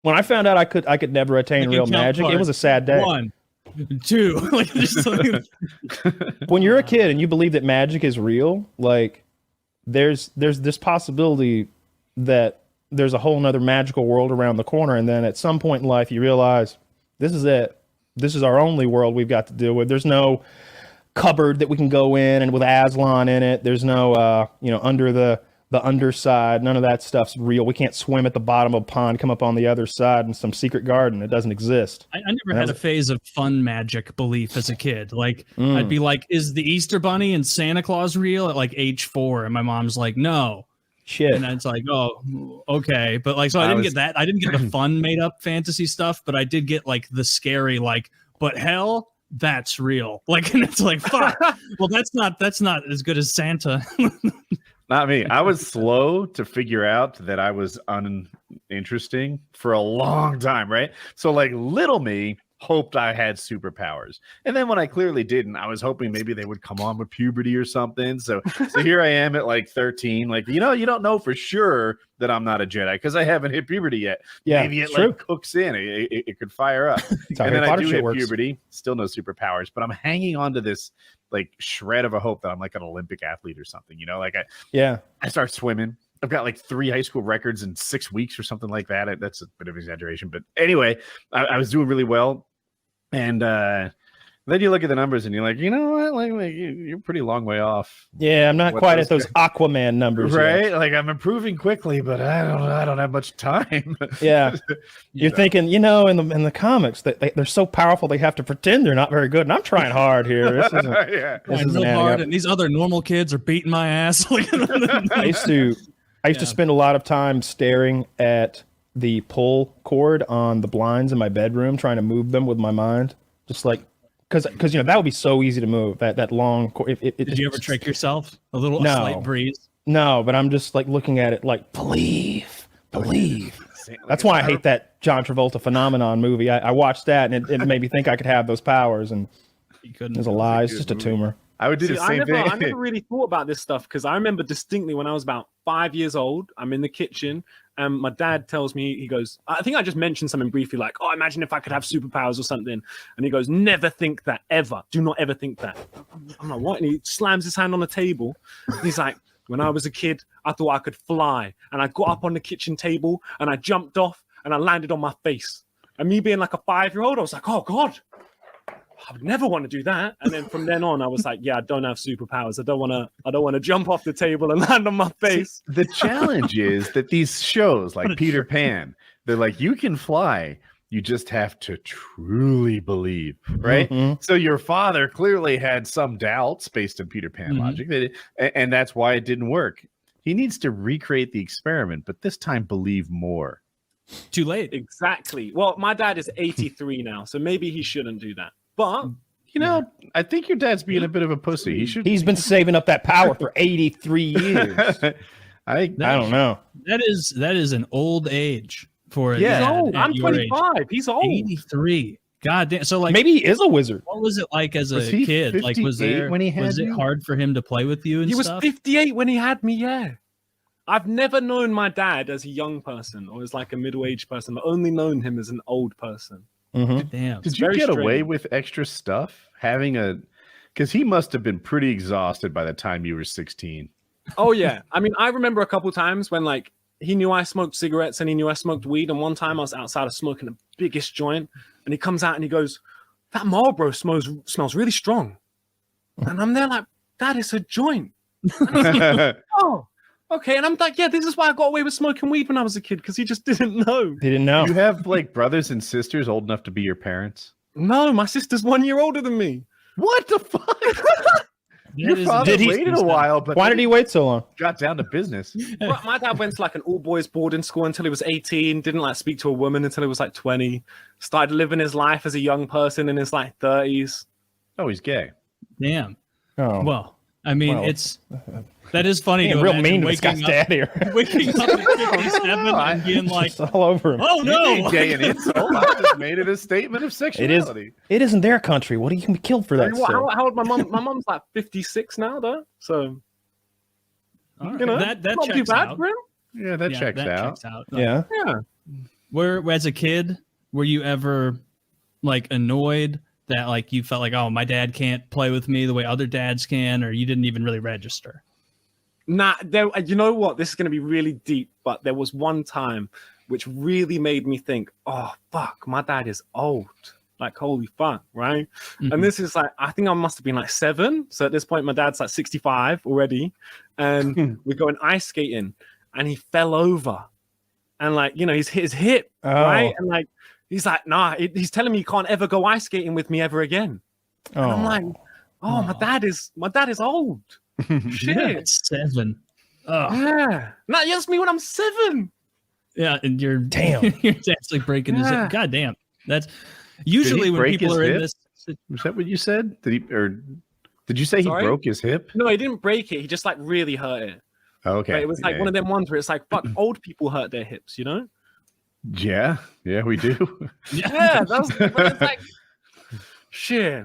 When I found out I could never attain real magic, it was a sad day. 1, 2, like just When you're a kid and you believe that magic is real, like there's this possibility that there's a whole nother magical world around the corner, and then at some point in life you realize this is it. This is our only world we've got to deal with. There's no cupboard that we can go in and with Aslan in it. There's no under the underside. None of that stuff's real. We can't swim at the bottom of a pond, come up on the other side in some secret garden. It doesn't exist. I never had a phase of fun magic belief as a kid. Like I'd be like, is the Easter Bunny and Santa Claus real at like age 4? And my mom's like, no. Shit. And it's like, oh, okay. But like, so I didn't get that. I didn't get the fun made up fantasy stuff, but I did get like the scary, like, but hell, that's real. Like, and it's like, fuck. Well, that's not as good as Santa. Not me. I was slow to figure out that I was uninteresting for a long time, right? So like little me hoped I had superpowers. And then when I clearly didn't, I was hoping maybe they would come on with puberty or something. So here I am at like 13. Like, you don't know for sure that I'm not a Jedi because I haven't hit puberty yet. Yeah, maybe it true. like cooks in. It could fire up. And then I do hit puberty, still no superpowers, but I'm hanging on to this like shred of a hope that I'm like an Olympic athlete or something, like I start swimming. I've got like 3 high school records in 6 weeks or something like that. That's a bit of exaggeration, but anyway, I was doing really well. And then you look at the numbers and you're like, you know what? Like you're pretty long way off. Yeah, I'm not quite at those Aquaman numbers, right? Yet. Like I'm improving quickly, but I don't have much time. Yeah, you're thinking, in the comics that they're so powerful they have to pretend they're not very good, and I'm trying hard here. This isn't, this isn't hard, and these other normal kids are beating my ass. I used to spend a lot of time staring at the pull cord on the blinds in my bedroom, trying to move them with my mind, just like because that would be so easy to move that long cord. Did you ever trick yourself? A slight breeze? No, but I'm just like looking at it like believe. That's why I hate that John Travolta Phenomenon movie. I watched that and it made me think I could have those powers, and it was a lie. It's just a tumor. I would do the same thing. I never really thought about this stuff because I remember distinctly when I was about 5 years old, I'm in the kitchen and my dad tells me, he goes, I think I just mentioned something briefly like, oh, imagine if I could have superpowers or something. And he goes, never think that ever. Do not ever think that. I'm like, what? And he slams his hand on the table. And he's like, when I was a kid, I thought I could fly. And I got up on the kitchen table and I jumped off and I landed on my face. And me being like a 5-year-old, I was like, oh God, I would never want to do that. And then from then on, I was like, yeah, I don't have superpowers. I don't want to jump off the table and land on my face. The challenge is that these shows like Peter Pan, they're like, you can fly. You just have to truly believe, right? Mm-hmm. So your father clearly had some doubts based on Peter Pan logic, and that's why it didn't work. He needs to recreate the experiment, but this time believe more. Too late. Exactly. Well, my dad is 83 now, so maybe he shouldn't do that. But I think your dad's being a bit of a pussy. He's been saving up that power for 83 years. I don't know. That is an old age for He's old. I'm 25. Age. He's old. 83. God damn. So like maybe he is a wizard. What was it like as a kid? Like was it hard for him to play with you and stuff? He was 58 when he had me, yeah. I've never known my dad as a young person or as like a middle-aged person. I've only known him as an old person. Mm-hmm. Damn. Did you get away with extra stuff because he must have been pretty exhausted by the time you were 16. Oh yeah. I mean, I remember a couple times when like he knew I smoked cigarettes and he knew I smoked weed. And one time I was outside of smoking the biggest joint and he comes out and he goes, that Marlboro smells really strong. And I'm there like, that is a joint. Like, oh, okay. And I'm like, yeah, this is why I got away with smoking weed when I was a kid, because he just didn't know. He didn't know. You have like brothers and sisters old enough to be your parents? No, my sister's 1 year older than me. What the fuck? Your father waited a while, but why did he wait so long? Got down to business. My dad went to like an all-boys boarding school until he was 18, didn't like speak to a woman until he was like 20, started living his life as a young person in his like 30s. Oh, he's gay. Damn. Oh. Well, I mean, that is funny. To real mean to this guy's dad here. Waking up at 57 and being like, it's all over him. Oh no, you gay and insult. I just made it a statement of sexuality. It isn't their country. What are you gonna be killed for that? How old my mom? My mom's like 56 now, though. So that not too checks bad out. for him. Yeah, that checks out. Yeah. as a kid, were you ever like annoyed that like you felt like, oh, my dad can't play with me the way other dads can, or you didn't even really register? Nah, you know what? This is going to be really deep, but there was one time which really made me think, oh, fuck, my dad is old. Like, holy fuck, right? Mm-hmm. And this is like, I think I must have been like 7. So at this point, my dad's like 65 already. And we're going ice skating and he fell over. And like, you know, he's hit his hip, right? And like, he's like, nah, he's telling me he can't ever go ice skating with me ever again. And I'm like, my dad is old. Shit. Yeah, 7. Oh. Yeah. No, you asked me when I'm 7. Yeah, and you're actually breaking his hip. God damn. That's usually when people are in this. Was that what you said? Did you say he broke his hip? No, he didn't break it. He just like really hurt it. Okay. Right? It was like one of them ones where it's like, fuck, old people hurt their hips, you know? Yeah, we do. Yeah, it's like shit.